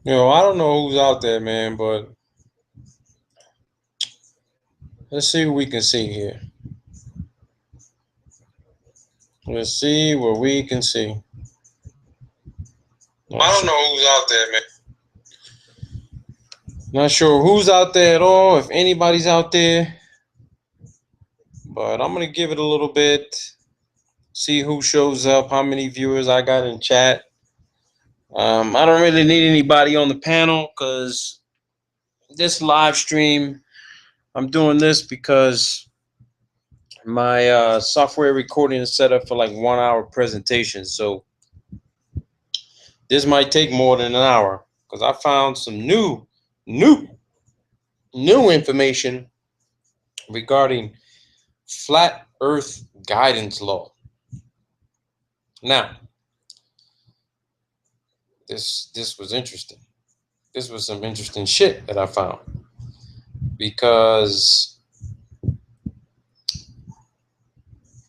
I don't know who's out there, man, but let's see what we can see here. Let's see what we can see. I don't know who's out there, man. Not sure who's out there at all, if anybody's out there, but I'm gonna give it a little bit, see who shows up, how many viewers I got in chat. I don't really need anybody on the panel because this live stream, I'm doing this because my software recording is set up for like 1 hour presentation. So this might take more than an hour because I found some new, new information regarding flat Earth guidance law. Now, this was interesting. This was some interesting shit that I found because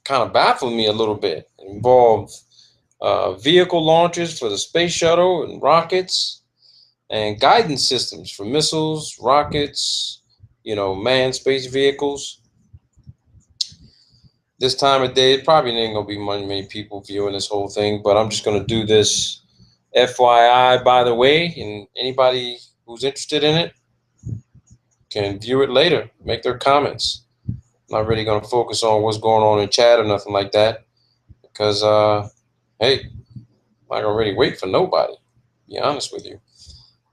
kind of baffled me a little bit. It involved vehicle launches for the space shuttle and rockets, and guidance systems for missiles, rockets, manned space vehicles. This time of day, it probably ain't gonna be many people viewing this whole thing, but I'm just gonna do this FYI by the way, and anybody who's interested in it can view it later, make their comments. I'm not really gonna focus on what's going on in chat or nothing like that, because hey, I'm not gonna really wait for nobody. To be honest with you,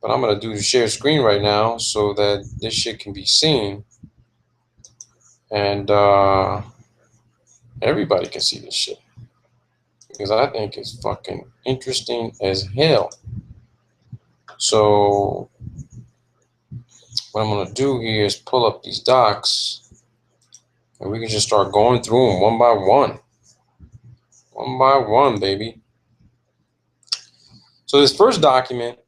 but I'm gonna do the share screen right now so that this shit can be seen, and everybody can see this shit because I think it's fucking interesting as hell. So what I'm gonna do here is pull up these docs, and we can just start going through them one by one, baby. So this first document,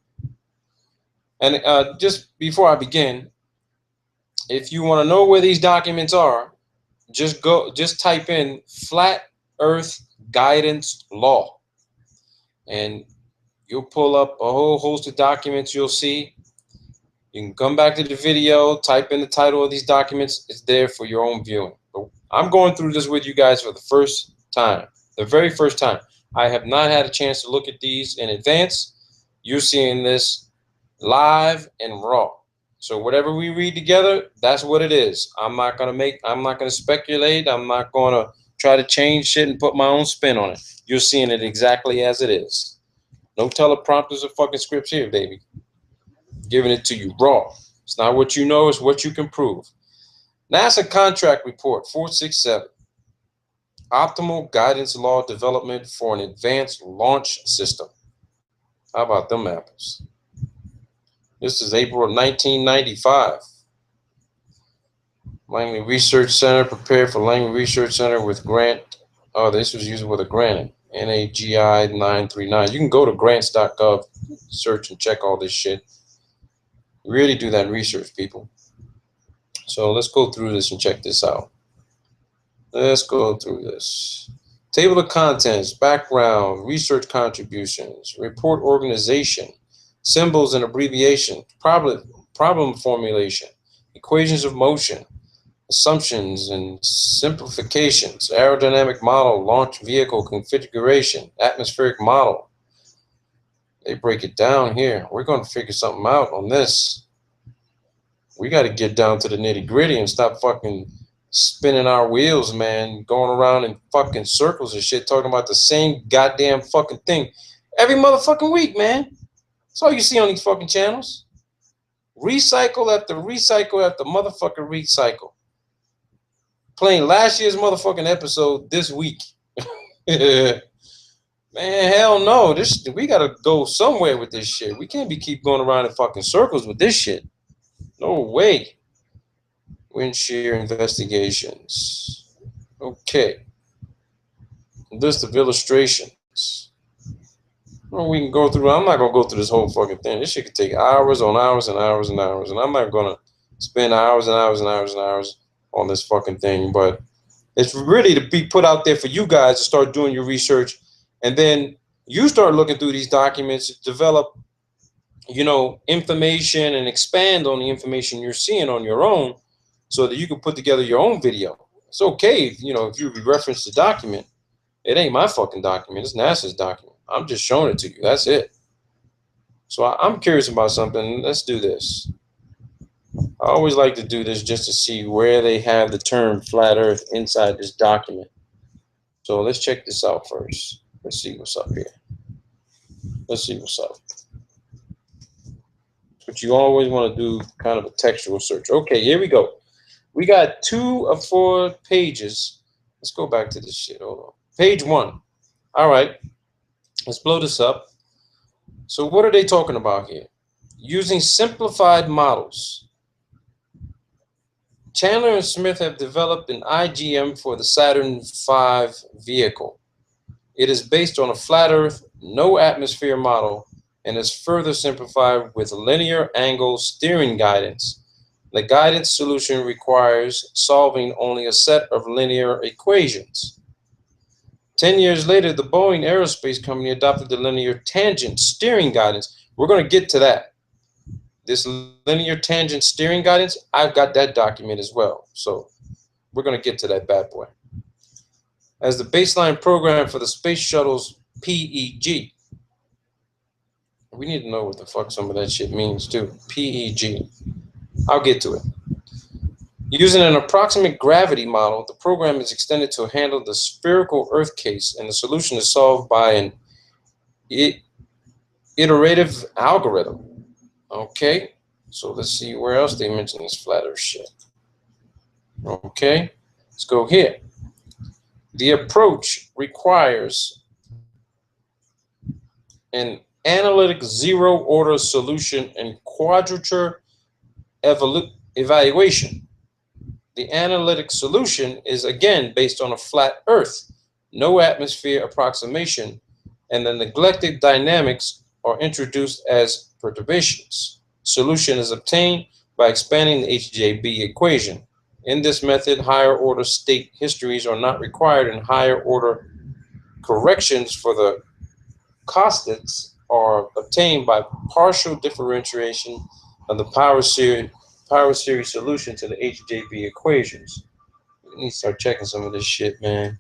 and just before I begin, if you want to know where these documents are, just type in Flat Earth Guidance Law, and you'll pull up a whole host of documents you'll see. You can come back to the video, type in the title of these documents. It's there for your own viewing. But I'm going through this with you guys for the first time, the very first time. I have not had a chance to look at these in advance. You're seeing this live and raw. So whatever we read together, that's what it is. I'm not gonna speculate. I'm not gonna try to change shit and put my own spin on it. You're seeing it exactly as it is. No teleprompters or fucking scripts here, baby. Giving it to you raw. It's not what you know, it's what you can prove. NASA contract report 467. Optimal guidance law development for an advanced launch system. How about them apples? This is April of 1995. Langley Research Center, prepared for Langley Research Center with grant. Oh, this was used with a grant. NAGI 939. You can go to grants.gov, search and check all this shit. Really do that research, people. So let's go through this and check this out. Let's go through this. Table of contents, background, research contributions, report organization, symbols and abbreviation, problem formulation, equations of motion, assumptions and simplifications, aerodynamic model, launch vehicle configuration, atmospheric model. They break it down here. We're going to figure something out on this. We got to get down to the nitty gritty and stop fucking spinning our wheels, man, going around in fucking circles and shit, talking about the same goddamn fucking thing every motherfucking week, man. That's all you see on these fucking channels. Recycle after recycle after motherfucking recycle. Playing last year's motherfucking episode this week. Man, hell no. We gotta go somewhere with this shit. We can't be keep going around in fucking circles with this shit. No way. Wind shear investigations. Okay. List of illustrations. Well, we can go through. I'm not gonna go through this whole fucking thing. This shit could take hours on hours and hours and hours, and I'm not gonna spend hours and hours and hours and hours on this fucking thing. But it's really to be put out there for you guys to start doing your research, and then you start looking through these documents, develop information and expand on the information you're seeing on your own so that you can put together your own video. It's okay if, if you reference the document. It ain't my fucking document. It's NASA's document. I'm just showing it to you. That's it. So I'm curious about something. Let's do this. I always like to do this just to see where they have the term flat earth inside this document. So let's check this out first. Let's see what's up here. Let's see what's up. But you always want to do kind of a textual search. Okay, here we go. We got 2 of 4 pages. Let's go back to this shit. Hold on. Page 1. All right. Let's blow this up. So what are they talking about here? Using simplified models. Chandler and Smith have developed an IGM for the Saturn V vehicle. It is based on a flat Earth, no atmosphere model, and is further simplified with linear angle steering guidance. The guidance solution requires solving only a set of linear equations. 10 years later, the Boeing Aerospace Company adopted the linear tangent steering guidance. We're going to get to that. This linear tangent steering guidance, I've got that document as well. So we're going to get to that bad boy. As the baseline program for the space shuttle's PEG. We need to know what the fuck some of that shit means too. PEG. I'll get to it. Using an approximate gravity model, the program is extended to handle the spherical Earth case, and the solution is solved by an iterative algorithm. Okay, so let's see where else they mention this flat Earth shit. Okay, let's go here. The approach requires an analytic zero-order solution and quadrature evaluation. The analytic solution is again based on a flat Earth, no atmosphere approximation, and the neglected dynamics are introduced as perturbations. Solution is obtained by expanding the HJB equation. In this method, higher order state histories are not required, and higher order corrections for the caustics are obtained by partial differentiation of the power series solution to the HJB equations. We need to start checking some of this shit, man.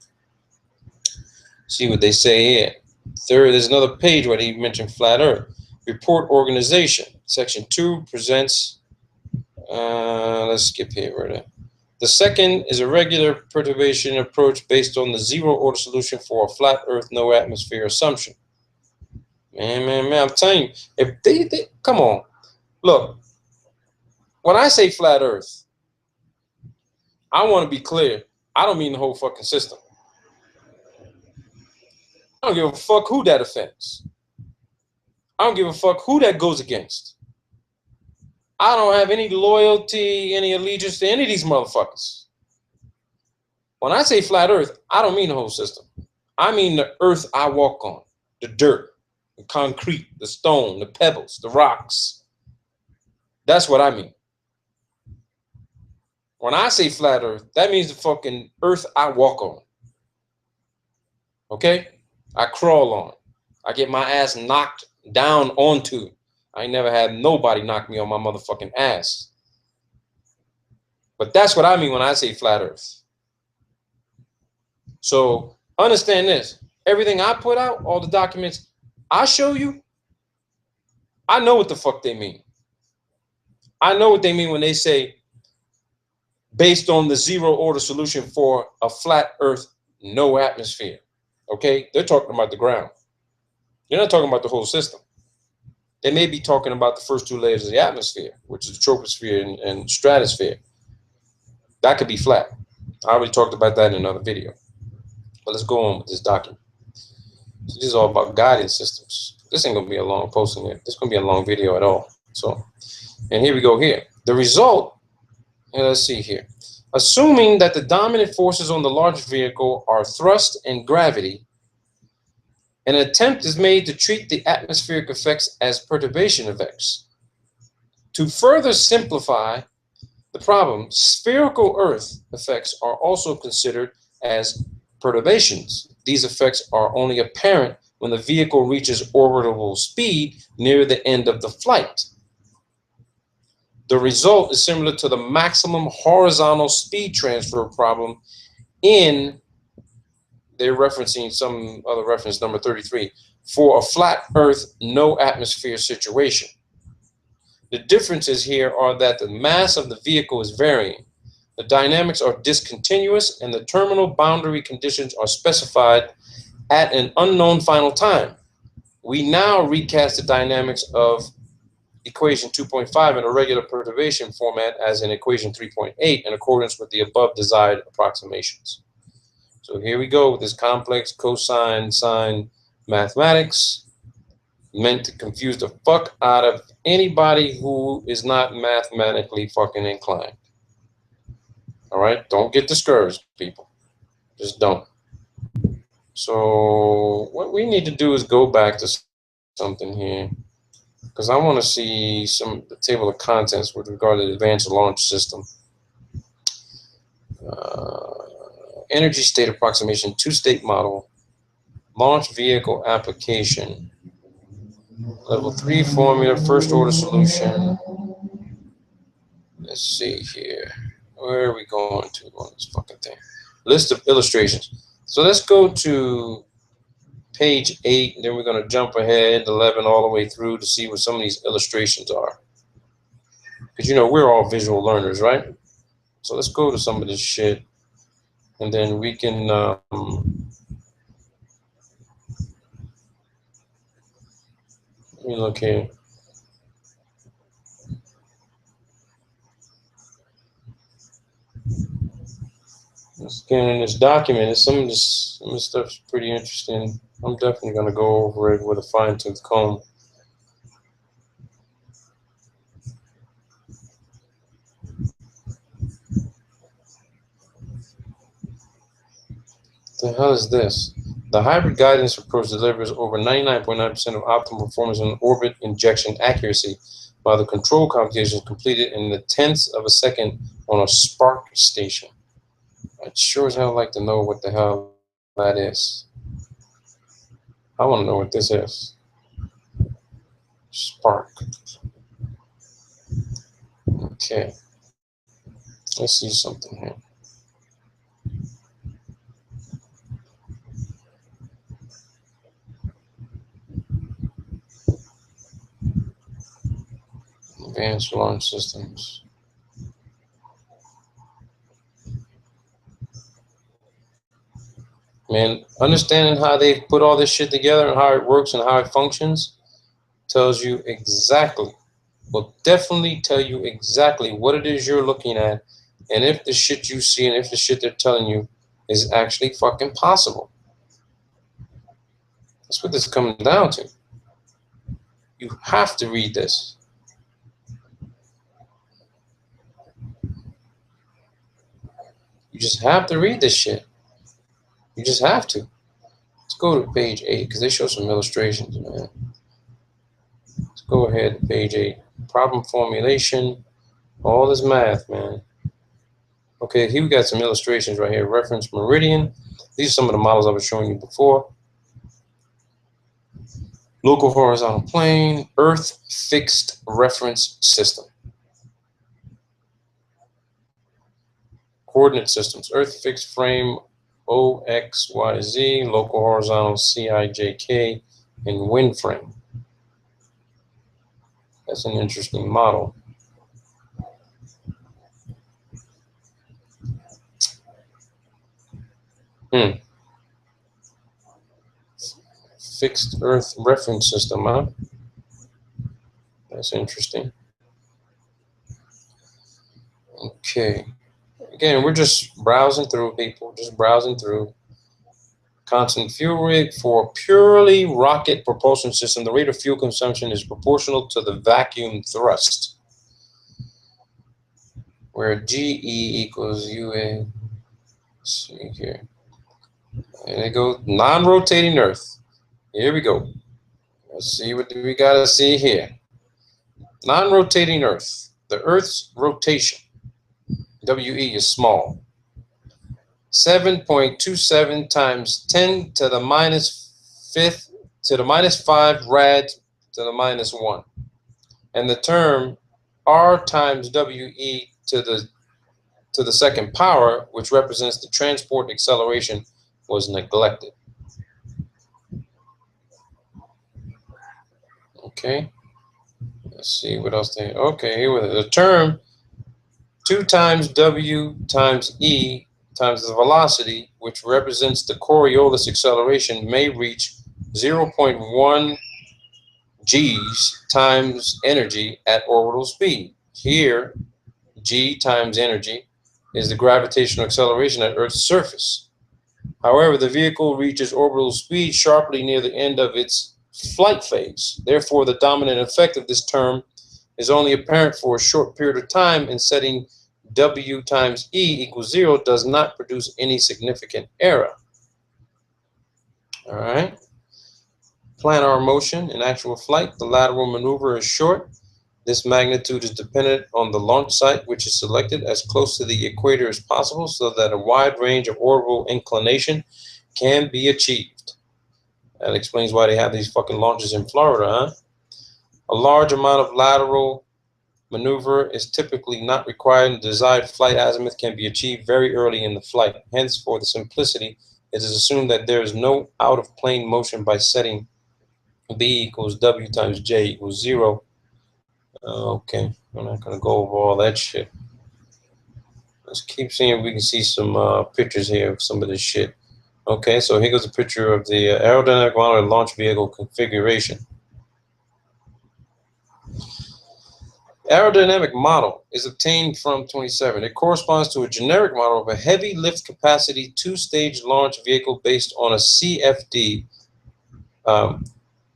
See what they say here. Third, there's another page where they mention flat Earth. Report organization. Section 2 presents, let's skip here. Right. The second is a regular perturbation approach based on the zero-order solution for a flat Earth, no atmosphere assumption. Man, I'm telling you, if they come on. Look, when I say flat Earth, I want to be clear. I don't mean the whole fucking system. I don't give a fuck who that offends. I don't give a fuck who that goes against. I don't have any loyalty, any allegiance to any of these motherfuckers. When I say flat Earth, I don't mean the whole system. I mean the earth I walk on, the dirt, the concrete, the stone, the pebbles, the rocks. That's what I mean. When I say flat Earth, that means the fucking earth I walk on. Okay? I crawl on. I get my ass knocked down onto. I ain't never had nobody knock me on my motherfucking ass. But that's what I mean when I say flat Earth. So understand this. Everything I put out, all the documents I show you, I know what the fuck they mean. I know what they mean when they say based on the zero-order solution for a flat Earth, no atmosphere. Okay? They're talking about the ground. They're not talking about the whole system. They may be talking about the first 2 layers of the atmosphere, which is the troposphere and stratosphere. That could be flat. I already talked about that in another video. But let's go on with this document. So this is all about guidance systems. This ain't going to be a long posting here. This is going to be a long video at all. So, and here we go here. The result, let's see here. Assuming that the dominant forces on the large vehicle are thrust and gravity, an attempt is made to treat the atmospheric effects as perturbation effects. To further simplify the problem, spherical Earth effects are also considered as perturbations. These effects are only apparent when the vehicle reaches orbital speed near the end of the flight. The result is similar to the maximum horizontal speed transfer problem in, they're referencing some other reference, number 33, for a flat Earth, no atmosphere situation. The differences here are that the mass of the vehicle is varying, the dynamics are discontinuous, and the terminal boundary conditions are specified at an unknown final time. We now recast the dynamics of equation 2.5 in a regular perturbation format as in equation 3.8 in accordance with the above desired approximations. So here we go with this complex cosine sine mathematics, meant to confuse the fuck out of anybody who is not mathematically fucking inclined. All right, don't get discouraged, people. Just don't. So what we need to do is go back to something here, because I want to see the table of contents with regard to the advanced launch system. Energy state approximation, two-state model, launch vehicle application, level 3 formula, first order solution. Let's see here. Where are we going to on this fucking thing? List of illustrations. So let's go to page 8, and then we're going to jump ahead 11 all the way through to see what some of these illustrations are. Because, you know, we're all visual learners, right? So let's go to some of this shit, and then we can let me look here. Scanning this document, some of this stuff's pretty interesting. I'm definitely going to go over it with a fine-tooth comb. The hell is this? The hybrid guidance approach delivers over 99.9% of optimal performance and orbit injection accuracy, while the control computation is completed in the tenths of a second on a Spark station. I'd sure as hell like to know what the hell that is. I want to know what this is. Spark. Okay. Let's see something here. Advanced launch systems. Man, understanding how they put all this shit together and how it works and how it functions tells you exactly, will definitely tell you exactly what it is you're looking at, and if the shit you see and if the shit they're telling you is actually fucking possible. That's what this is coming down to. You have to read this. You just have to read this shit. You just have to. Let's go to page 8 because they show some illustrations, man. Let's go ahead to page 8. Problem formulation. All this math, man. Okay, here we got some illustrations right here. Reference meridian. These are some of the models I was showing you before. Local horizontal plane, Earth fixed reference system. Coordinate systems, Earth fixed frame OXYZ, local horizontal CIJK, and wind frame. That's an interesting model. Fixed Earth reference system, huh? That's interesting. Okay. Again, we're just browsing through, people. Just browsing through. Constant fuel rate for purely rocket propulsion system. The rate of fuel consumption is proportional to the vacuum thrust, where GE equals UA. Let's see here. And it goes non-rotating Earth. Here we go. Let's see what we got to see here. Non-rotating Earth. The Earth's rotation, WE, is small. 7.27 times 10 to the minus 5th to the -5 rad to the -1. And the term R times WE to the second power, which represents the transport acceleration, was neglected. Okay, let's see what else they. Okay, here with it. The term 2 times W times E times the velocity, which represents the Coriolis acceleration, may reach 0.1 g's times energy at orbital speed. Here, g times energy is the gravitational acceleration at Earth's surface. However, the vehicle reaches orbital speed sharply near the end of its flight phase. Therefore, the dominant effect of this term is only apparent for a short period of time, and setting W times E equals 0 does not produce any significant error. All right. Planar motion in actual flight, the lateral maneuver is short. This magnitude is dependent on the launch site, which is selected as close to the equator as possible so that a wide range of orbital inclination can be achieved. That explains why they have these fucking launches in Florida, huh? A large amount of lateral maneuver is typically not required, and the desired flight azimuth can be achieved very early in the flight. Hence, for the simplicity, it is assumed that there is no out-of-plane motion by setting B equals W times J equals 0. Okay, I'm not going to go over all that shit. Let's keep seeing if we can see some pictures here of some of this shit. Okay, so here goes a picture of the aerodynamic model and launch vehicle configuration. Aerodynamic model is obtained from 27. It corresponds to a generic model of a heavy lift capacity two-stage launch vehicle based on a CFD,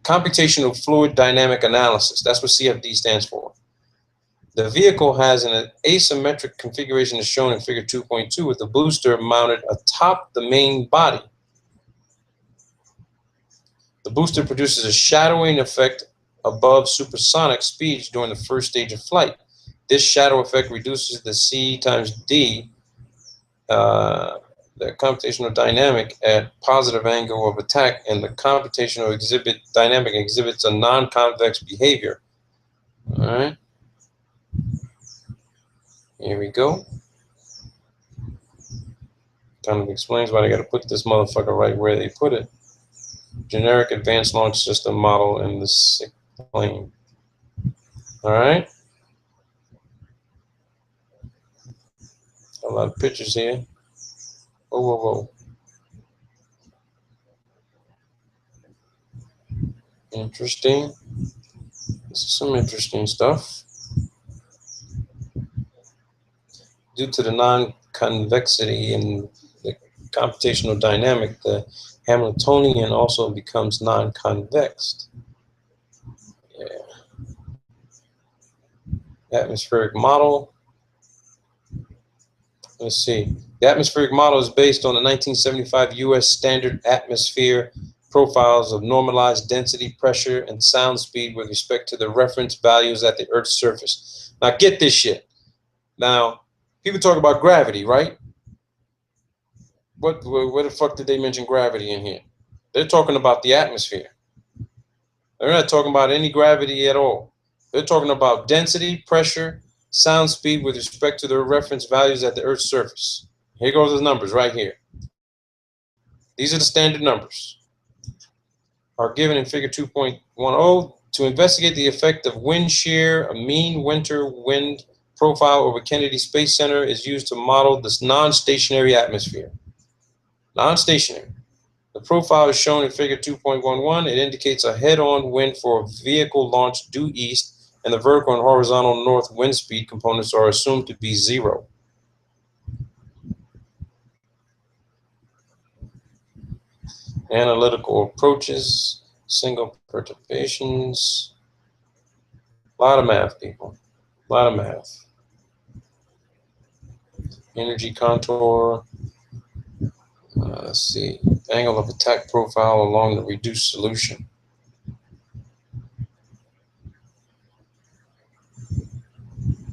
computational fluid dynamic analysis. That's what CFD stands for. The vehicle has an asymmetric configuration as shown in figure 2.2 with the booster mounted atop the main body. The booster produces a shadowing effect above supersonic speeds during the first stage of flight. This shadow effect reduces the C times D, the computational dynamic, at positive angle of attack, and the computational dynamic exhibits a non-convex behavior. All right. Here we go. Kind of explains why they got to put this motherfucker right where they put it. Generic advanced launch system model in the 6th plane. All right. A lot of pictures here. Whoa, whoa, whoa. Interesting. This is some interesting stuff. Due to the non-convexity in the computational dynamic, the Hamiltonian also becomes non-convex. Yeah. Atmospheric model. Let's see. The atmospheric model is based on the 1975 U.S. standard atmosphere profiles of normalized density, pressure, and sound speed with respect to the reference values at the Earth's surface. Now, get this shit. Now, people talk about gravity, right? Where the fuck did they mention gravity in here? They're talking about the atmosphere. They're not talking about any gravity at all. They're talking about density, pressure, sound speed with respect to the reference values at the Earth's surface. Here goes the numbers right here. These are the standard numbers. Are given in figure 2.10 to investigate the effect of wind shear. A mean winter wind profile over Kennedy Space Center is used to model this non-stationary atmosphere. Non-stationary. The profile is shown in figure 2.11. It indicates a head-on wind for a vehicle launched due east, and the vertical and horizontal north wind speed components are assumed to be 0. Analytical approaches, single perturbations. A lot of math, people. A lot of math. Energy contour. Let's see. Angle of attack profile along the reduced solution.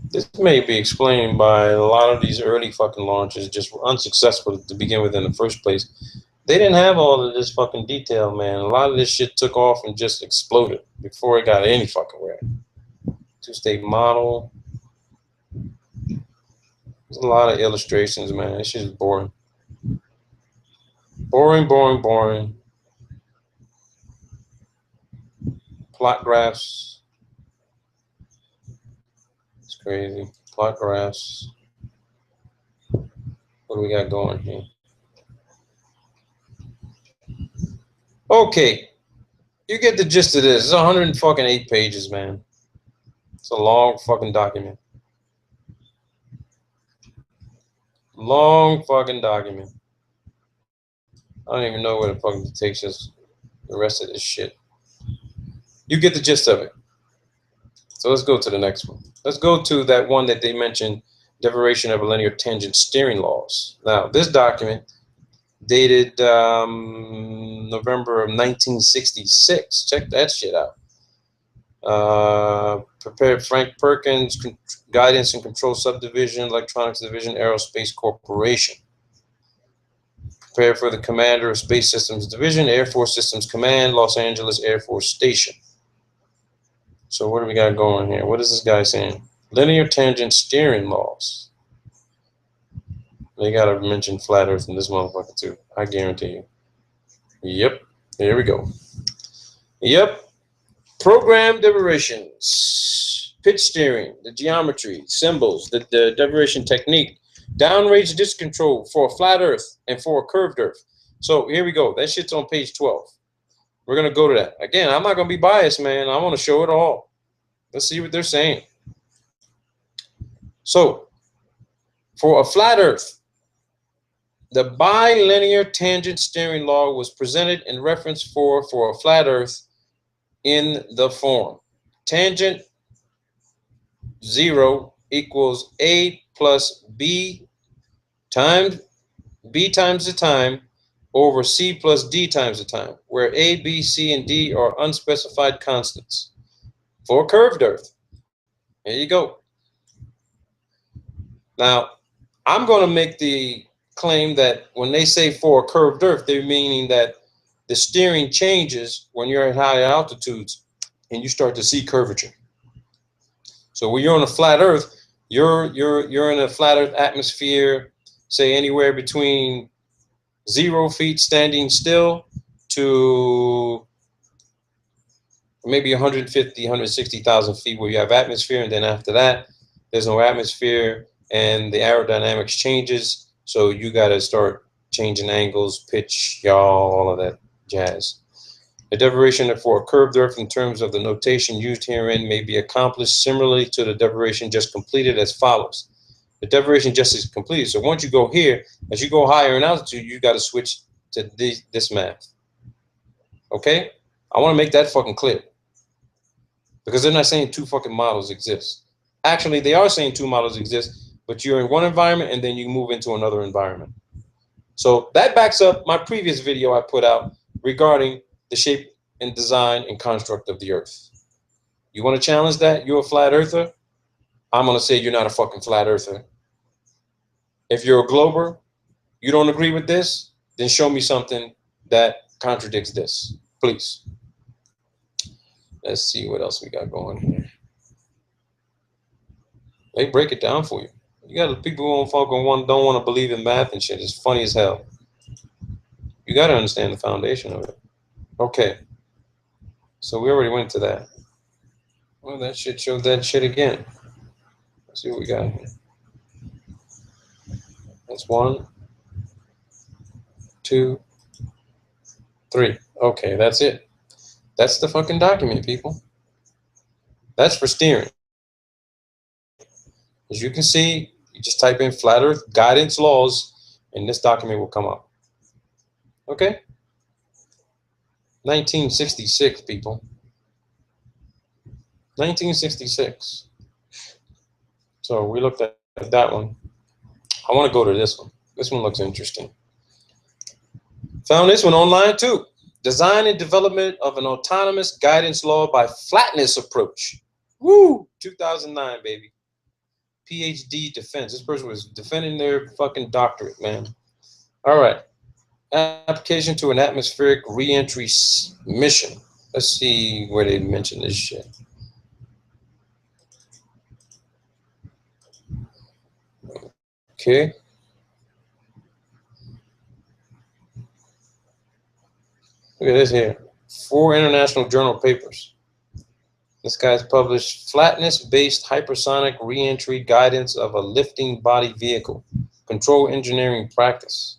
This may be explained by a lot of these early fucking launches just were unsuccessful to begin with in the first place. They didn't have all of this fucking detail, man. A lot of this shit took off and just exploded before it got any fucking where. Two-state model. There's a lot of illustrations, man. This shit is boring. Boring, boring, boring. Plot graphs. It's crazy. Plot graphs. What do we got going here? Okay. You get the gist of this. It's 108 pages, man. It's a long fucking document. Long fucking document. I don't even know where the fuck it takes us. The rest of this shit. You get the gist of it. So let's go to the next one. Let's go to that one that they mentioned, derivation of linear tangent steering laws. Now, this document dated November of 1966. Check that shit out. Prepared Frank Perkins, Guidance and Control Subdivision, Electronics Division, Aerospace Corporation. Prepared for the Commander of Space Systems Division, Air Force Systems Command, Los Angeles Air Force Station. So what do we got going here? What is this guy saying? Linear tangent steering laws. They gotta mention flat Earth in this motherfucker too. I guarantee you. Yep. Here we go. Yep. Program derivations, pitch steering, the geometry, symbols, the derivation technique, downrange disk control for a flat Earth and for a curved Earth. So here we go. That shit's on page 12. We're going to go to that. Again, I'm not going to be biased, man. I want to show it all. Let's see what they're saying. So, for a flat Earth, the bilinear tangent steering law was presented in reference for a flat Earth in the form tangent 0 equals A plus B times the time over C plus D times the time, where A, B, C, and D are unspecified constants. For a curved Earth. There you go. Now, I'm going to make the claim that when they say for a curved Earth, they're meaning that the steering changes when you're at high altitudes and you start to see curvature. So when you're on a flat Earth, you're in a flat Earth atmosphere, say anywhere between 0 feet standing still to maybe 150, 160,000 feet where you have atmosphere, and then after that, there's no atmosphere and the aerodynamics changes. So you got to start changing angles, pitch, yaw, all of that jazz. The derivation for a curved Earth in terms of the notation used herein may be accomplished similarly to the derivation just completed as follows. The derivation just is completed. So once you go here, as you go higher in altitude, you got to switch to this math. Okay? I want to make that fucking clear. Because they're not saying two fucking models exist. Actually, they are saying two models exist, but you're in one environment and then you move into another environment. So that backs up my previous video I put out regarding the shape and design and construct of the Earth. You want to challenge that? You're a flat earther? I'm going to say you're not a fucking flat earther. If you're a glober, you don't agree with this, then show me something that contradicts this, please. Let's see what else we got going here. They break it down for you. You got people who don't want to believe in math and shit. It's funny as hell. You got to understand the foundation of it. Okay. So we already went to that. Well, that shit showed that shit again. Let's see what we got here. That's 1, 2, 3. Okay, that's it. That's the fucking document, people. That's for steering. As you can see, you just type in flat Earth guidance laws, and this document will come up. Okay? 1966, people. 1966. So we looked at that one. I want to go to this one. This one looks interesting. Found this one online too. Design and development of an autonomous guidance law by flatness approach. Woo! 2009, baby. PhD defense. This person was defending their fucking doctorate, man. All right. Application to an atmospheric re-entry mission. Let's see where they mention this shit. Okay. Look at this here. 4 international journal papers. This guy's published flatness-based hypersonic re-entry guidance of a lifting body vehicle. Control engineering practice.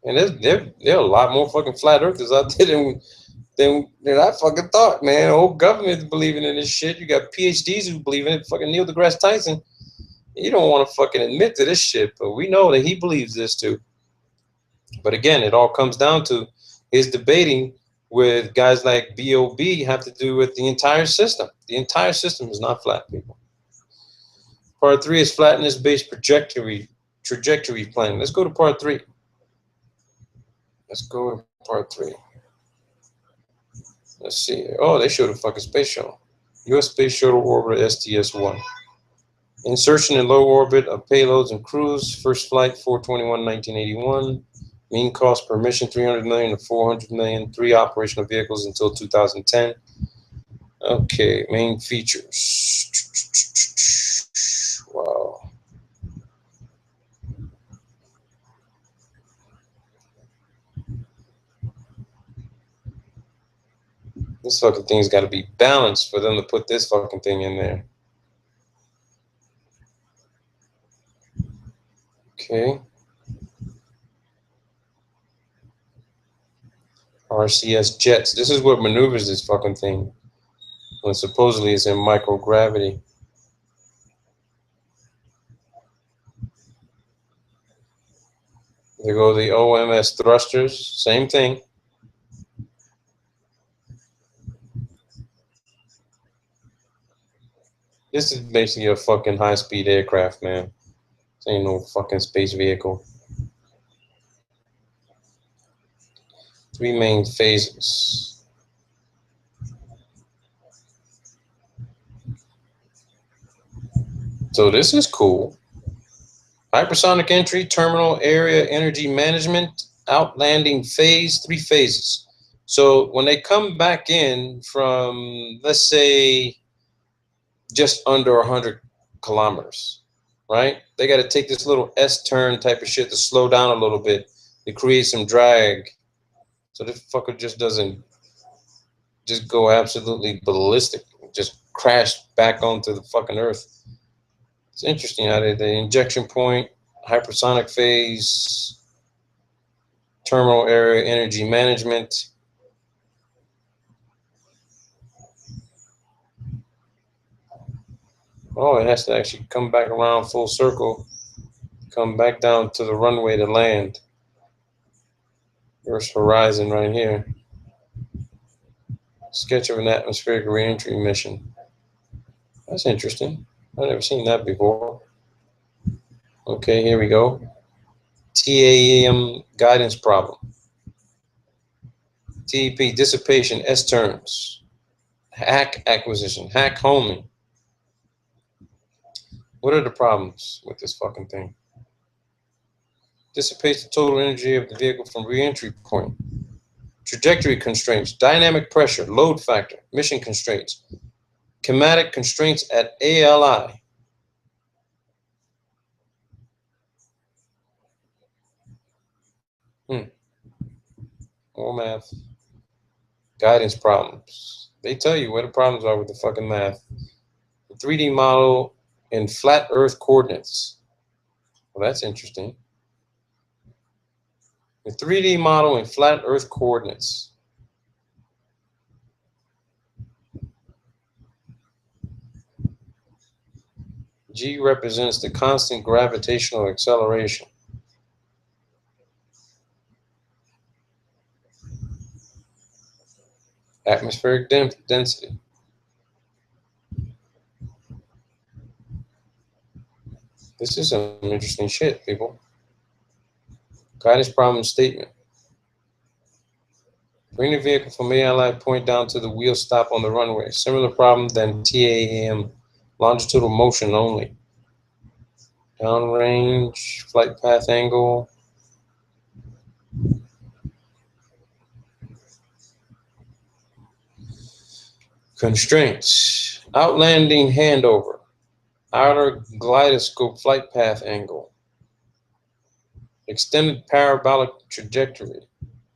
And there are a lot more fucking flat earthers out there than I fucking thought, man. The whole government's believing in this shit. You got PhDs who believe in it. Fucking Neil deGrasse Tyson. He don't want to fucking admit to this shit, but we know that he believes this too. But again, it all comes down to his debating with guys like B.O.B. have to do with the entire system. The entire system is not flat, people. Part 3 is flatness-based trajectory planning. Let's go to part 3. Let's go to part 3. Let's see. Oh, they showed a fucking space shuttle. U.S. Space Shuttle Orbiter STS-1. Insertion in low orbit of payloads and crews. First flight 4/21/1981. Mean cost per mission $300 million to $400 million. 3 operational vehicles until 2010. Okay, main features. Wow. This fucking thing's got to be balanced for them to put this fucking thing in there. Okay. RCS jets. This is what maneuvers this fucking thing. When supposedly it's in microgravity. There go the OMS thrusters. Same thing. This is basically a fucking high-speed aircraft, man. This ain't no fucking space vehicle. 3 main phases. So this is cool. Hypersonic entry, terminal area, energy management, outlanding phase, 3 phases. So when they come back in from, let's say, just under 100 kilometers, right? They got to take this little S-turn type of shit to slow down a little bit to create some drag. So this fucker just doesn't just go absolutely ballistic, just crash back onto the fucking Earth. It's interesting how the injection point, hypersonic phase, terminal area, energy management. Oh, it has to actually come back around full circle, come back down to the runway to land. Earth's horizon right here. Sketch of an atmospheric re-entry mission. That's interesting. I've never seen that before. Okay, here we go. TAM guidance problem. TEP dissipation, S-turns. Hack acquisition, hack homing. What are the problems with this fucking thing? Dissipates the total energy of the vehicle from re-entry point. Trajectory constraints, dynamic pressure, load factor, mission constraints, kinetic constraints at ALI. More math. Guidance problems. They tell you where the problems are with the fucking math. The 3D model in flat Earth coordinates. Well, that's interesting. The 3D model in flat Earth coordinates. G represents the constant gravitational acceleration. Atmospheric density. This is some interesting shit, people. Guidance problem statement. Bring the vehicle from ALI point down to the wheel stop on the runway. Similar problem than TAM, longitudinal motion only. Downrange, flight path angle. Constraints. Outlanding handover. Outer kaleidoscope flight path angle. Extended parabolic trajectory.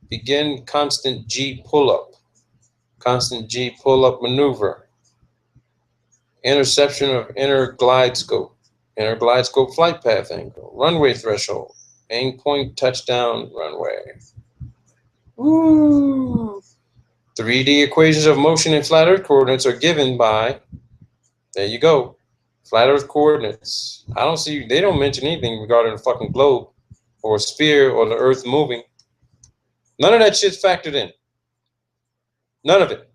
Begin constant G pull-up. Constant G pull-up maneuver. Interception of inner glide scope. Inner glide scope flight path angle. Runway threshold. Aim point touchdown runway. Woo! 3D equations of motion in flat Earth coordinates are given by, there you go, flat Earth coordinates. I don't see, they don't mention anything regarding the fucking globe or a sphere or the Earth moving. None of that shit's factored in. None of it.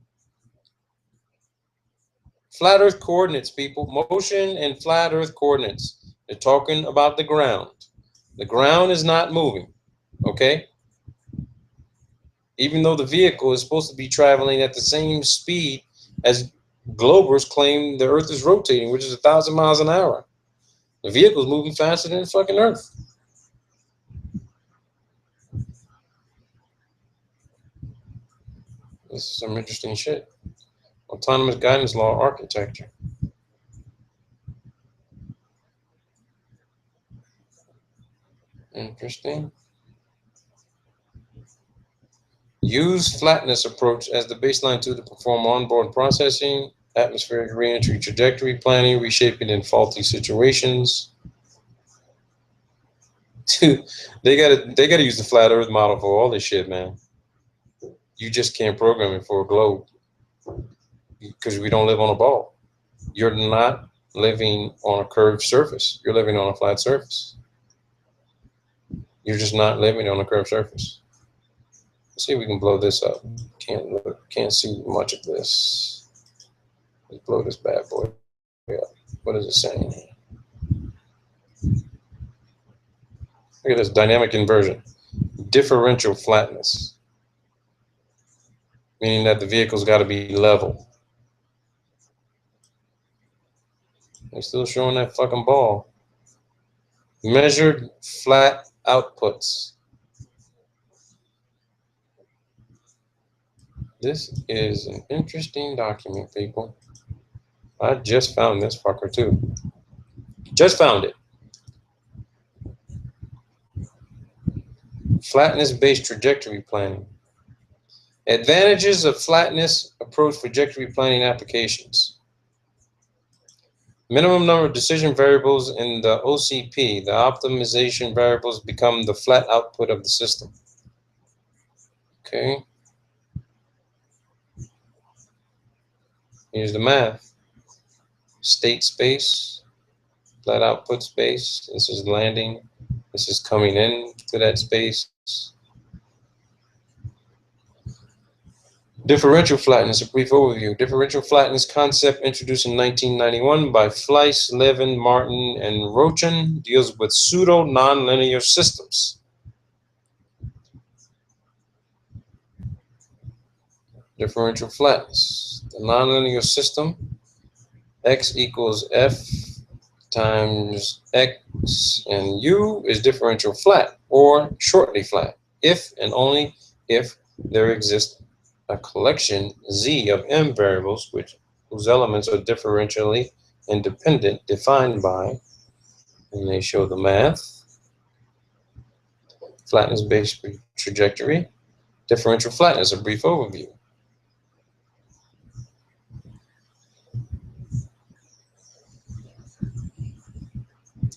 Flat Earth coordinates, people. Motion and flat Earth coordinates. They're talking about the ground. The ground is not moving, okay? Even though the vehicle is supposed to be traveling at the same speed as globers claim the Earth is rotating, which is 1,000 miles an hour. The vehicle is moving faster than the fucking Earth. This is some interesting shit. Autonomous guidance law architecture. Interesting. Use flatness approach as the baseline tool to perform onboard processing, atmospheric reentry trajectory planning, reshaping in faulty situations. they gotta use the flat Earth model for all this shit, man. You just can't program it for a globe because we don't live on a ball. You're not living on a curved surface. You're living on a flat surface. You're just not living on a curved surface. Let's see if we can blow this up. Can't see much of this. Let's blow this bad boy up. What is it saying? Look at this dynamic inversion. Differential flatness. Meaning that the vehicle's got to be level. They're still showing that fucking ball. Measured flat outputs. This is an interesting document, people. I just found this fucker too. Just found it. Flatness-based trajectory planning. Advantages of flatness approach trajectory planning applications. Minimum number of decision variables in the OCP. The optimization variables become the flat output of the system. Okay. Here's the math. State space, flat output space. This is landing. This is coming in to that space. Differential flatness, a brief overview. Differential flatness concept introduced in 1991 by Fleiss, Levin, Martin, and Rochen deals with pseudo-nonlinear systems. Differential flatness. The nonlinear system, x equals f times x and u is differential flat or shortly flat if and only if there exists a collection Z of m variables whose elements are differentially independent defined by, and they show the math, flatness-based trajectory, differential flatness, a brief overview.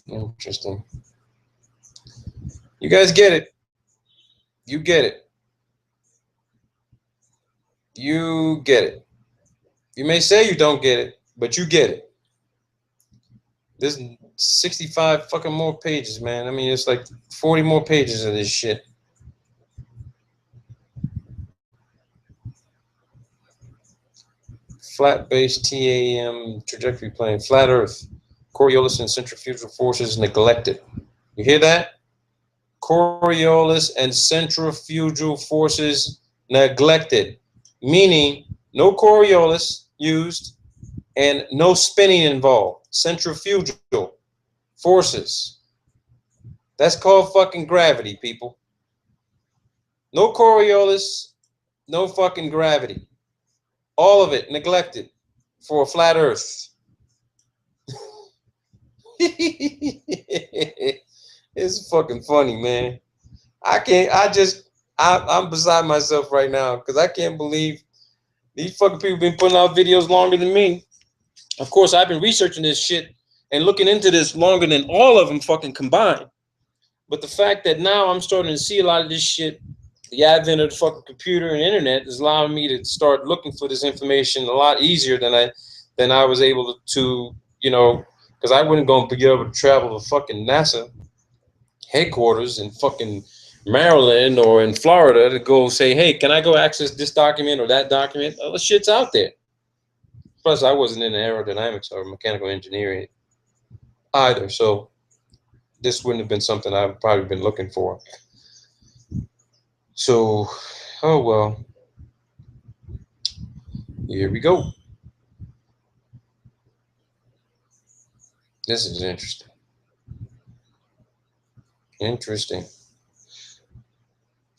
Interesting. You guys get it. You get it. You get it. You may say you don't get it, but you get it. There's 65 fucking more pages, man. I mean, it's like 40 more pages of this shit. Flat-based TAM trajectory plane, flat Earth, Coriolis and centrifugal forces neglected. You hear that? Coriolis and centrifugal forces neglected. Meaning, no Coriolis used and no spinning involved. Centrifugal forces. That's called fucking gravity, people. No Coriolis, no fucking gravity. All of it neglected for a flat Earth. It's fucking funny, man. I'm beside myself right now because I can't believe these fucking people been putting out videos longer than me. Of course, I've been researching this shit and looking into this longer than all of them fucking combined. But the fact that now I'm starting to see a lot of this shit, the advent of the fucking computer and internet is allowing me to start looking for this information a lot easier than I was able to, because I wouldn't go and be able to travel to fucking NASA headquarters in fucking Maryland or in Florida to go say, hey, can I go access this document or that document? All the shit's out there. Plus, I wasn't in aerodynamics or mechanical engineering either, so this wouldn't have been something I've probably been looking for. So, oh well. Here we go. This is interesting. Interesting.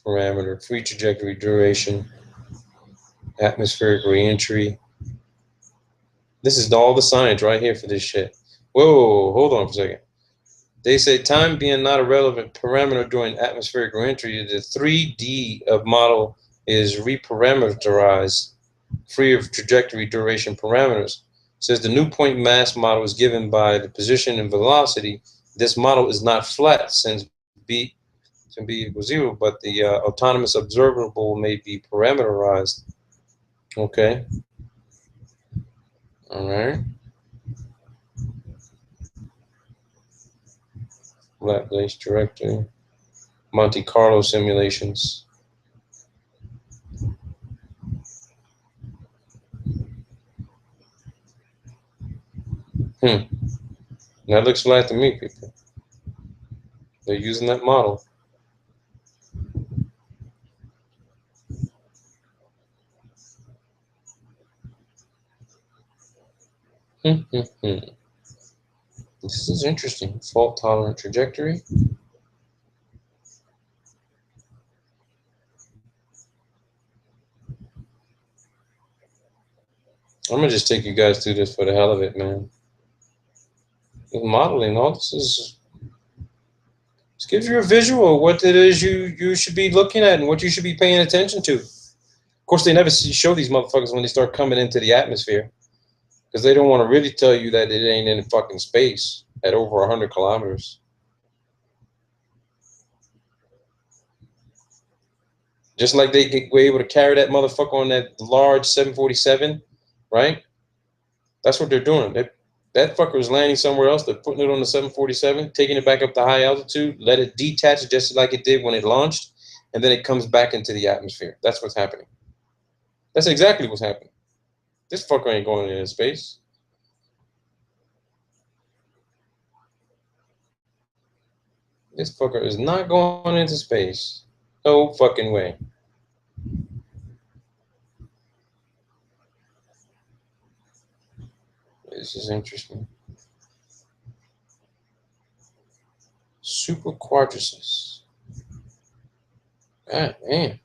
Parameter, free trajectory, duration, atmospheric reentry. This is all the science right here for this shit. Whoa, hold on for a second. They say time being not a relevant parameter during atmospheric reentry, the 3D of model is reparameterized, free of trajectory duration parameters. It says the new point mass model is given by the position and velocity. This model is not flat since b equals 0, but the autonomous observable may be parameterized. Okay. All right. Flat base trajectory. Monte Carlo simulations. That looks flat to me, people. They're using that model. This is interesting. Fault tolerant trajectory. I'm gonna just take you guys through this for the hell of it, man. With modeling, all this gives you a visual of what it is you should be looking at and what you should be paying attention to. Of course, they never show these motherfuckers when they start coming into the atmosphere because they don't want to really tell you that it ain't in fucking space at over 100 kilometers. Just like they were able to carry that motherfucker on that large 747, right? That's what they're doing. That fucker is landing somewhere else. They're putting it on the 747, taking it back up to high altitude, let it detach just like it did when it launched, and then it comes back into the atmosphere. That's what's happening. That's exactly what's happening. This fucker ain't going into space. This fucker is not going into space. No fucking way. This is interesting. Super quadrices. God damn.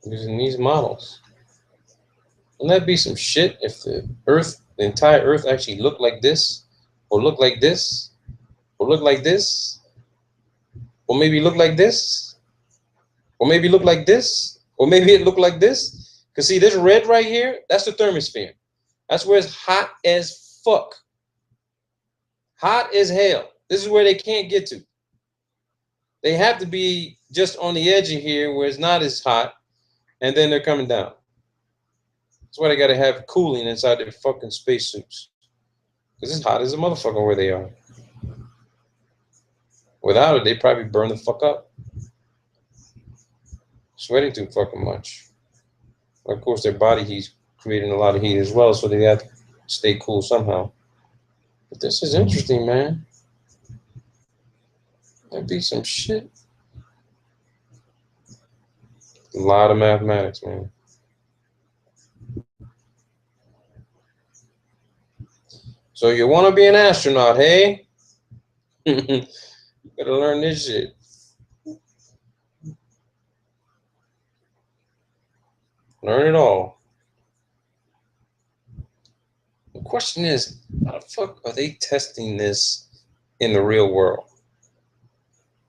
Using these models. Wouldn't that be some shit if the entire Earth actually looked like this? Or looked like this? Or looked like this? Or maybe look like this? Or maybe look like this? Or maybe it looked like this? Because see, this red right here, that's the thermosphere. That's where it's hot as fuck. Hot as hell. This is where they can't get to. They have to be just on the edge of here where it's not as hot, and then they're coming down. That's why they got to have cooling inside their fucking spacesuits. Because it's hot as a motherfucker where they are. Without it, they probably burn the fuck up. Sweating too fucking much. Of course, their body heat's creating a lot of heat as well, so they have to stay cool somehow. But this is interesting, man. That'd be some shit. A lot of mathematics, man. So you want to be an astronaut, hey? You gotta learn this shit. Learn it all. The question is, how the fuck are they testing this in the real world?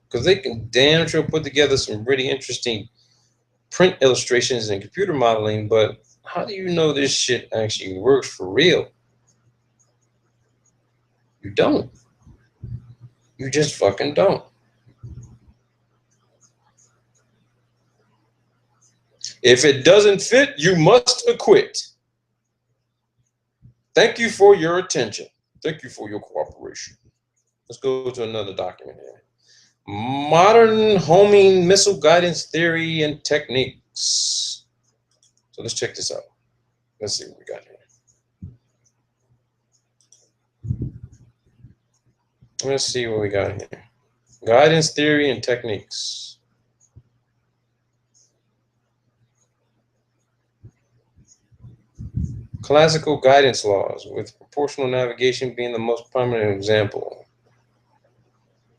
Because they can damn sure put together some really interesting print illustrations and computer modeling, but how do you know this shit actually works for real? You don't. You just fucking don't. If it doesn't fit, you must acquit. Thank you for your attention. Thank you for your cooperation. Let's go to another document here. Modern homing missile guidance theory and techniques. So let's check this out. Let's see what we got here. Let's see what we got here. Guidance theory and techniques. Classical guidance laws, with proportional navigation being the most prominent example.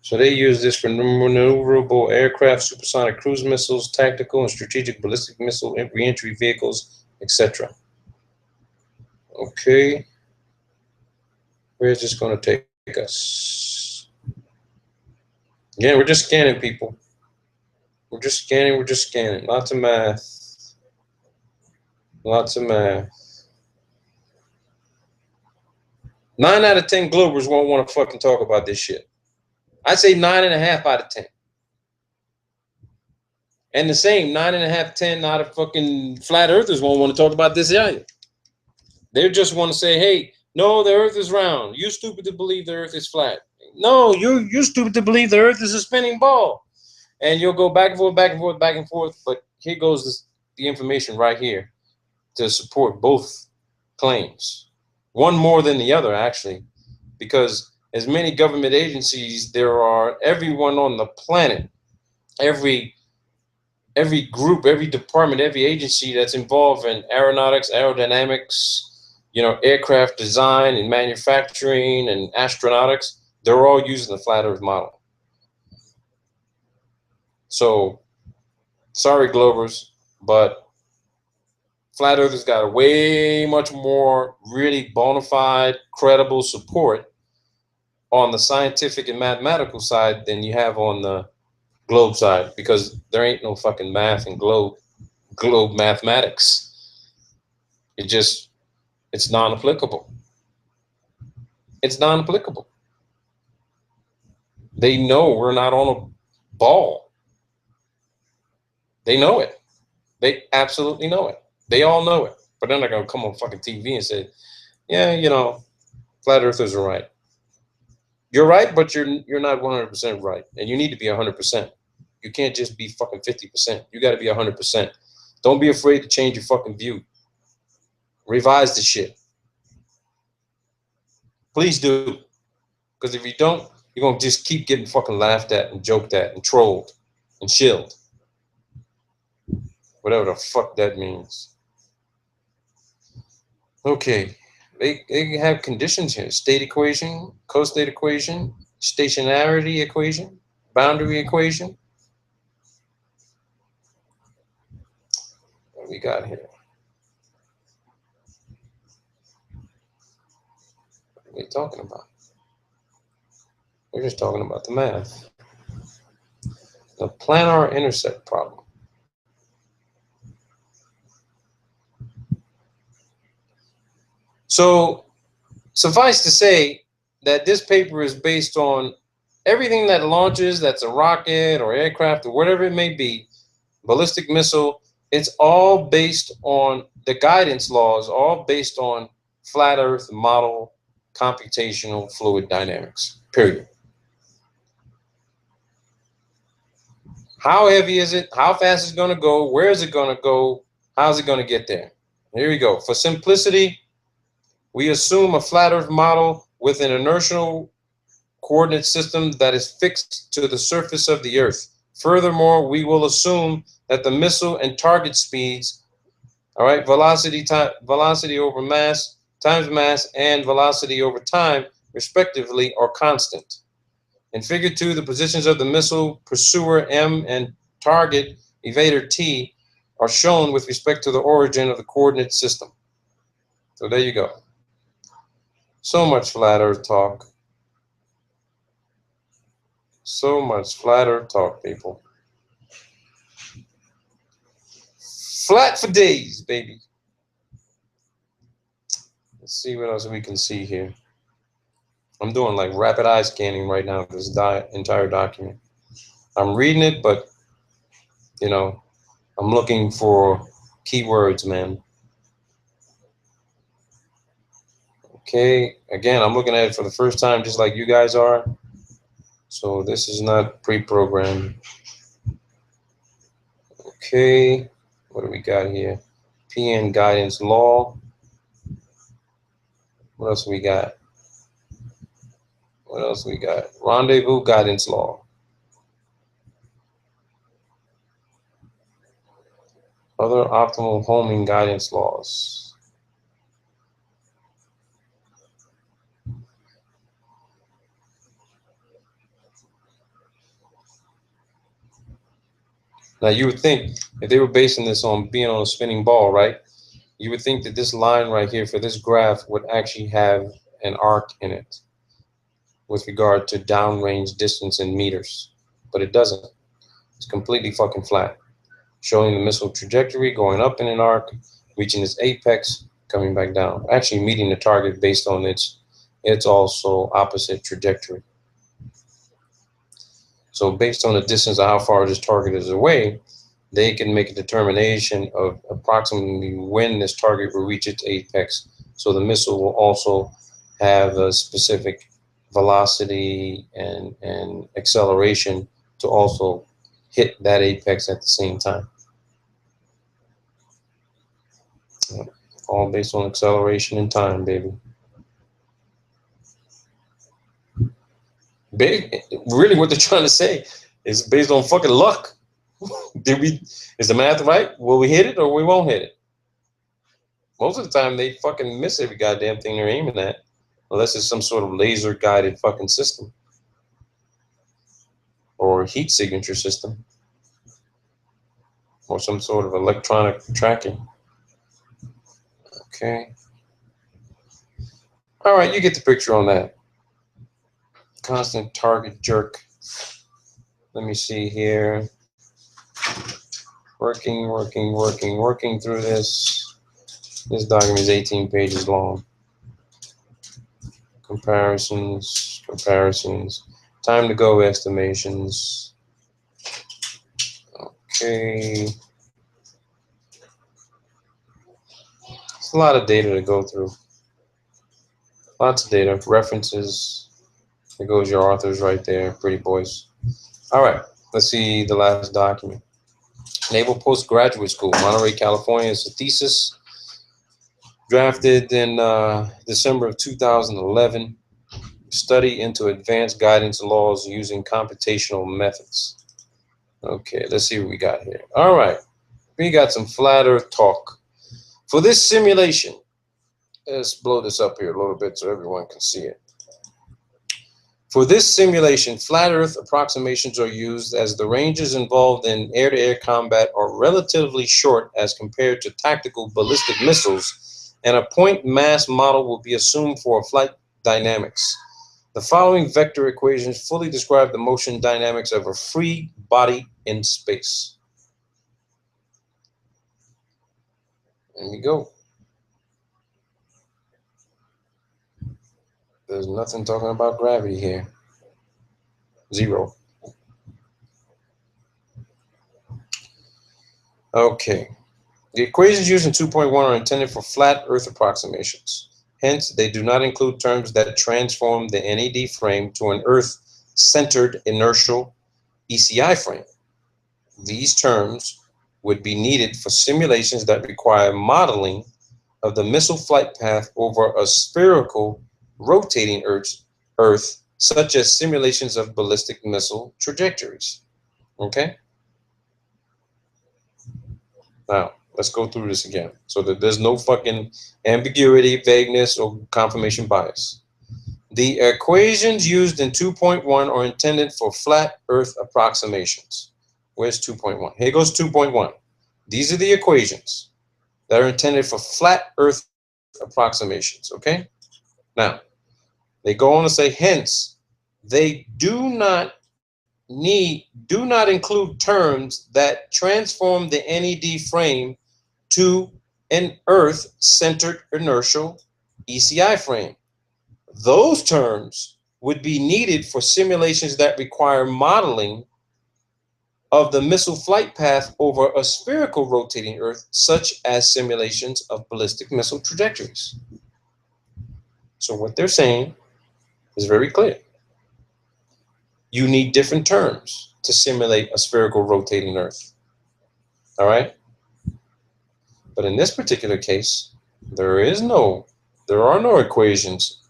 So they use this for maneuverable aircraft, supersonic cruise missiles, tactical and strategic ballistic missile reentry vehicles, etc. Okay. Where's this going to take us? Again, we're just scanning, people. We're just scanning. Lots of math. Lots of math. 9 out of 10 Globers won't want to fucking talk about this shit. I'd say 9.5 out of 10. And the same 9.5, 10 out of fucking flat earthers won't want to talk about this either. They just want to say, hey, no, the earth is round. You're stupid to believe the earth is flat. No, you're stupid to believe the earth is a spinning ball. And you'll go back and forth, back and forth, back and forth. But here goes the information right here to support both claims. One more than the other, actually, because as many government agencies there are, everyone on the planet, every group, every department, every agency that's involved in aeronautics, aerodynamics, aircraft design and manufacturing and astronautics, they're all using the flat earth model. So, sorry, Globers, but flat earthers got a way much more really bona fide, credible support on the scientific and mathematical side than you have on the globe side, because there ain't no fucking math in globe mathematics. It's non-applicable. It's non-applicable. They know we're not on a ball. They know it. They absolutely know it. They all know it. But they're not going to come on fucking TV and say, yeah, flat earthers are right. You're right, but you're not 100% right. And you need to be 100%. You can't just be fucking 50%. You got to be 100%. Don't be afraid to change your fucking view. Revise the shit. Please do. Because if you don't, you're going to just keep getting fucking laughed at and joked at and trolled and shilled. Whatever the fuck that means. Okay. They have conditions here. State equation, co-state equation, stationarity equation, boundary equation. What we got here? What are we talking about? We're just talking about the math. The planar intersect problem. So, suffice to say that this paper is based on everything that launches, that's a rocket or aircraft or whatever it may be, ballistic missile, it's all based on the guidance laws, all based on flat earth model computational fluid dynamics, period. How heavy is it? How fast is it going to go? Where is it going to go? How's it going to get there? Here we go. For simplicity, we assume a flat earth model with an inertial coordinate system that is fixed to the surface of the earth. Furthermore, we will assume that the missile and target speeds, all right, velocity over mass, times mass and velocity over time, respectively, are constant. In Figure 2, the positions of the missile pursuer M and target evader T are shown with respect to the origin of the coordinate system. So there you go. So much flat earth talk. So much flat earth talk, people. Flat for days, baby. Let's see what else we can see here. I'm doing like rapid eye scanning right now of this entire document. I'm reading it, but, you know, I'm looking for keywords, man. Okay, again, I'm looking at it for the first time just like you guys are. So this is not pre-programmed. Okay, what do we got here? PN guidance law. What else we got? What else we got? Rendezvous guidance law. Other optimal homing guidance laws. Now you would think if they were basing this on being on a spinning ball, right? You would think that this line right here for this graph would actually have an arc in it with regard to downrange distance in meters, but it doesn't. It's completely fucking flat, showing the missile trajectory going up in an arc, reaching its apex, coming back down, actually meeting the target based on its also opposite trajectory. So based on the distance of how far this target is away, they can make a determination of approximately when this target will reach its apex. So the missile will also have a specific velocity and acceleration to also hit that apex at the same time. All based on acceleration and time, baby. Really, what they're trying to say is based on fucking luck. Is the math right? Will we hit it or we won't hit it? Most of the time, they fucking miss every goddamn thing they're aiming at, unless it's some sort of laser guided fucking system or heat signature system or some sort of electronic tracking. Okay. All right, you get the picture on that. Constant target jerk. Let me see here. Working through this. This document is 18 pages long. Comparisons. Time to go estimations. Okay. It's a lot of data to go through. Lots of data. References. There goes your authors right there. Pretty boys. All right. Let's see the last document. Naval Postgraduate School, Monterey, California. It's a thesis drafted in December of 2011. Study into advanced guidance laws using computational methods. Okay, let's see what we got here. All right, we got some flat earth talk. For this simulation, let's blow this up here a little bit so everyone can see it. For this simulation, flat earth approximations are used as the ranges involved in air-to-air combat are relatively short as compared to tactical ballistic missiles, and a point mass model will be assumed for flight dynamics. The following vector equations fully describe the motion dynamics of a free body in space. There you go. There's nothing talking about gravity here. Zero. Okay. The equations used in 2.1 are intended for flat Earth approximations. Hence, they do not include terms that transform the NAD frame to an Earth-centered inertial ECI frame. These terms would be needed for simulations that require modeling of the missile flight path over a spherical rotating Earth, such as simulations of ballistic missile trajectories. Okay? Now, Let's go through this again so that there's no fucking ambiguity, vagueness, or confirmation bias. The equations used in 2.1 are intended for flat Earth approximations. Where's 2.1? Here goes 2.1. These are the equations that are intended for flat Earth approximations, okay? Now, they go on to say, hence, they do not include terms that transform the NED frame to an Earth-centered inertial ECI frame. Those terms would be needed for simulations that require modeling of the missile flight path over a spherical rotating Earth, such as simulations of ballistic missile trajectories. So what they're saying is very clear. You need different terms to simulate a spherical rotating Earth. All right? But in this particular case, there are no equations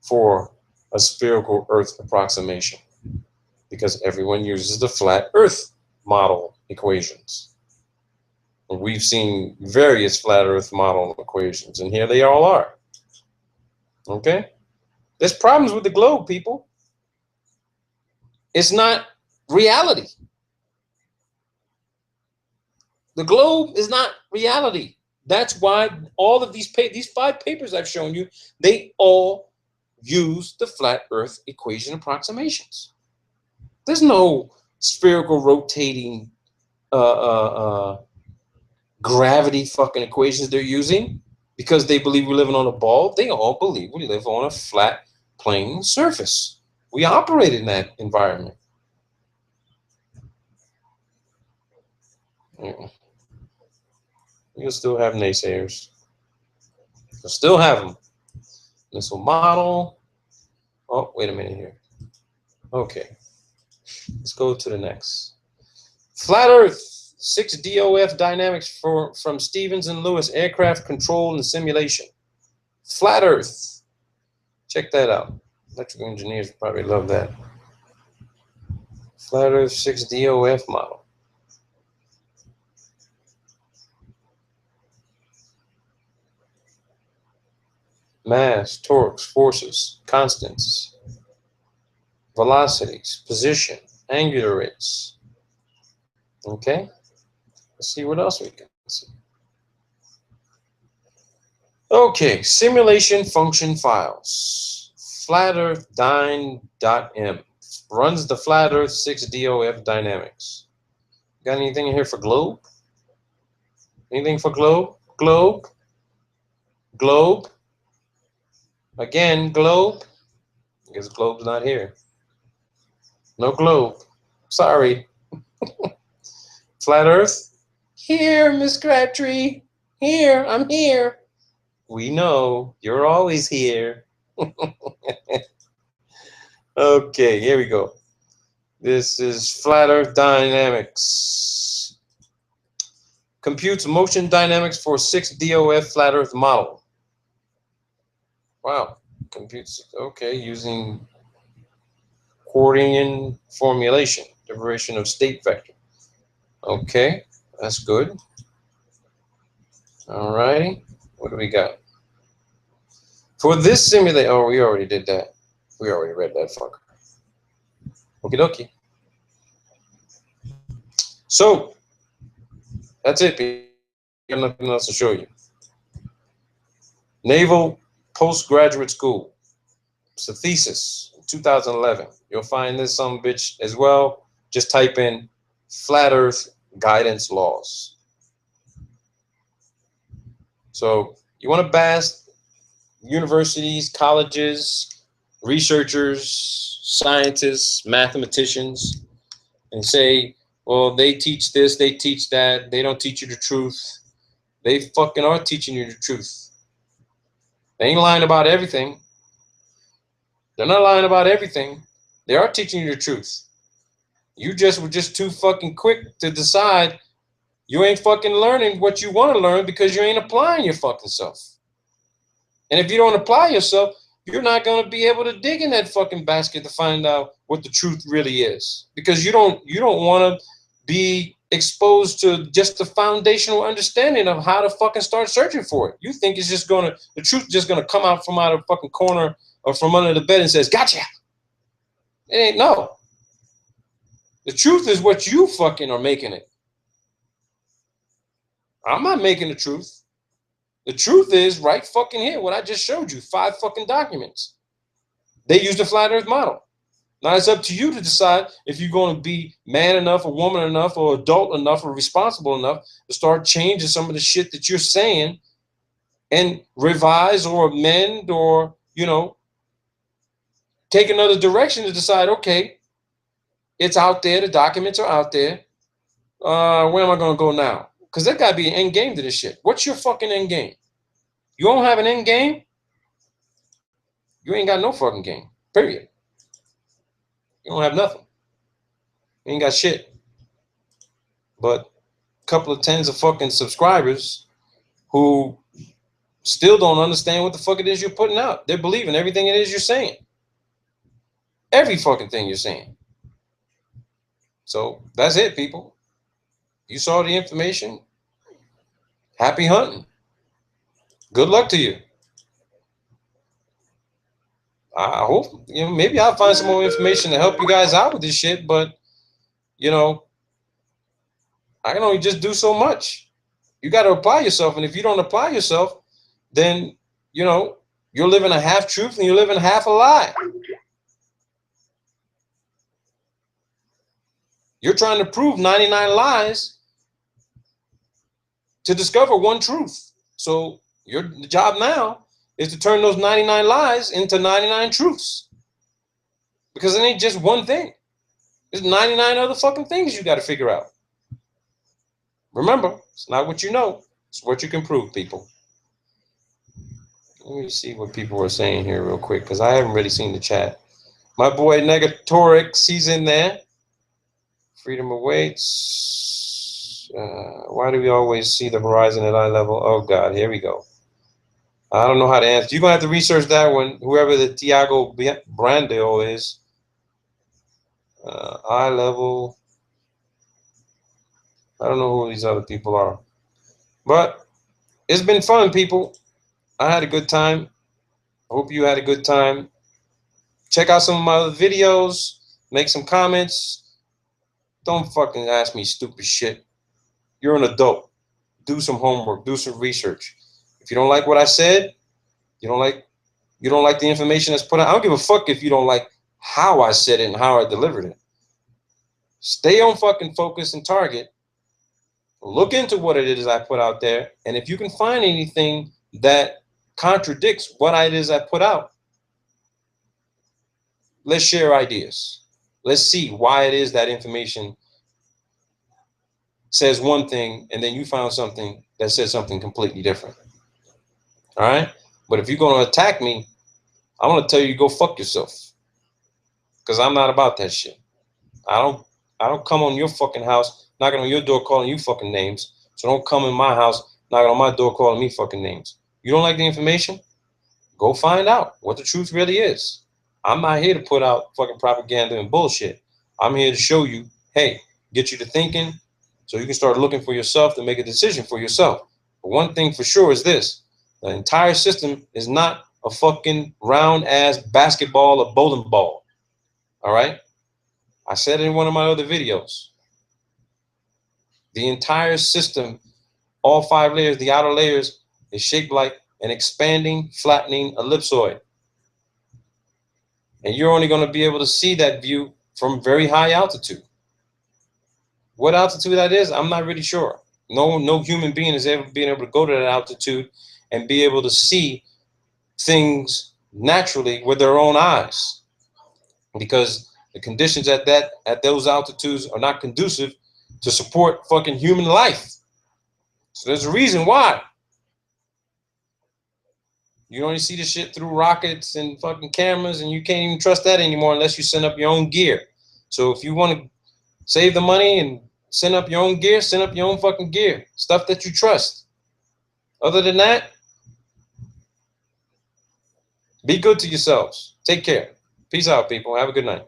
for a spherical Earth approximation because everyone uses the flat Earth model equations. And we've seen various flat Earth model equations, and here they all are. Okay? There's problems with the globe, people. It's not reality. The globe is not reality. That's why all of these 5 papers I've shown you, they all use the flat Earth equation approximations. There's no spherical rotating gravity fucking equations they're using because they believe we're living on a ball. They all believe we live on a flat plane surface. We operate in that environment. You'll still have naysayers. You'll still have them. Missile model. Oh, wait a minute here. Okay. Let's go to the next. Flat Earth, 6 DOF dynamics from Stevens and Lewis, aircraft control and simulation. Flat Earth. Check that out. Electrical engineers probably love that. Flat Earth 6 DOF model. Mass, torques, forces, constants, velocities, position, angular rates. Okay, let's see what else we can see. Okay, simulation function files. Flat Earth dyne.m runs the Flat Earth 6 DOF dynamics. Got anything in here for globe? Anything for globe? Globe? Globe? Again, globe? I guess globe's not here. No globe. Sorry. Flat Earth? Here, Miss Crabtree. Here, I'm here. We know. You're always here. Okay, here we go. This is Flat Earth Dynamics. Computes motion dynamics for 6 DOF Flat Earth model. Wow. Computes, okay, using Quaternion formulation, derivation of state vector. Okay, that's good. All righty, what do we got? For this simulation, oh, we already did that. We already read that fucker. Okie dokie. So, that's it, people. I got nothing else to show you. Naval Postgraduate School. It's a thesis, 2011. You'll find this some bitch as well. Just type in Flat Earth Guidance Laws. So you want to bash universities, colleges, researchers, scientists, mathematicians, and say, well, they teach this, they teach that, they don't teach you the truth. They fucking are teaching you the truth. They ain't lying about everything. They're not lying about everything. They are teaching you the truth. You just were just too fucking quick to decide you ain't fucking learning what you want to learn because you ain't applying your fucking self. And if you don't apply yourself, you're not going to be able to dig in that fucking basket to find out what the truth really is. Because you don't want to be exposed to just the foundational understanding of how to fucking start searching for it. You think it's just gonna, the truth just gonna come out from out of the fucking corner or from under the bed and says, gotcha. It ain't, no. The truth is what you fucking are making it. I'm not making the truth. The truth is right fucking here, what I just showed you, 5 fucking documents. They use the flat earth model. Now it's up to you to decide if you're going to be man enough or woman enough or adult enough or responsible enough to start changing some of the shit that you're saying and revise or amend or, you know, take another direction to decide, okay, it's out there, the documents are out there. Where am I going to go now? Because there got to be an end game to this shit. What's your fucking end game? You don't have an end game? You ain't got no fucking game, period. You don't have nothing. You ain't got shit. But a couple of tens of fucking subscribers who still don't understand what the fuck it is you're putting out. They're believing everything it is you're saying. Every fucking thing you're saying. So that's it, people. You saw the information. Happy hunting. Good luck to you. I hope, you know, maybe I'll find some more information to help you guys out with this shit, but, you know, I can only just do so much. You got to apply yourself, and if you don't apply yourself, then, you know, you're living a half-truth and you're living half a lie. You're trying to prove 99 lies to discover one truth. So your job now is to turn those 99 lies into 99 truths. Because it ain't just one thing. There's 99 other fucking things you got to figure out. Remember, it's not what you know. It's what you can prove, people. Let me see what people are saying here real quick, because I haven't really seen the chat. My boy Negatorix, he's in there. Freedom awaits. Why do we always see the horizon at eye level? Oh, God, here we go. I don't know how to answer. You're going to have to research that one, whoever the Tiago Brandeo is. Eye level. I don't know who these other people are. But it's been fun, people. I had a good time. I hope you had a good time. Check out some of my other videos. Make some comments. Don't fucking ask me stupid shit. You're an adult. Do some homework. Do some research. If you don't like what I said, you don't like the information that's put out. I don't give a fuck if you don't like how I said it and how I delivered it. Stay on fucking focus and target. Look into what it is I put out there. And if you can find anything that contradicts what it is I put out, let's share ideas. Let's see why it is that information says one thing and then you found something that says something completely different. All right? But if you're going to attack me, I'm going to tell you go fuck yourself. Because I'm not about that shit. I don't come on your fucking house, knocking on your door, calling you fucking names. So don't come in my house, knocking on my door, calling me fucking names. You don't like the information? Go find out what the truth really is. I'm not here to put out fucking propaganda and bullshit. I'm here to show you, hey, get you to thinking so you can start looking for yourself to make a decision for yourself. But one thing for sure is this. The entire system is not a fucking round-ass basketball or bowling ball. All right? I said it in one of my other videos. The entire system, all 5 layers, the outer layers, is shaped like an expanding, flattening ellipsoid. And you're only going to be able to see that view from very high altitude. What altitude that is, I'm not really sure. No human being has ever been able to go to that altitude and be able to see things naturally with their own eyes. Because the conditions at those altitudes are not conducive to support fucking human life. So there's a reason why. You only see the shit through rockets and fucking cameras, and you can't even trust that anymore unless you send up your own gear. So if you want to save the money and send up your own gear, send up your own fucking gear. Stuff that you trust. Other than that, be good to yourselves. Take care. Peace out, people. Have a good night.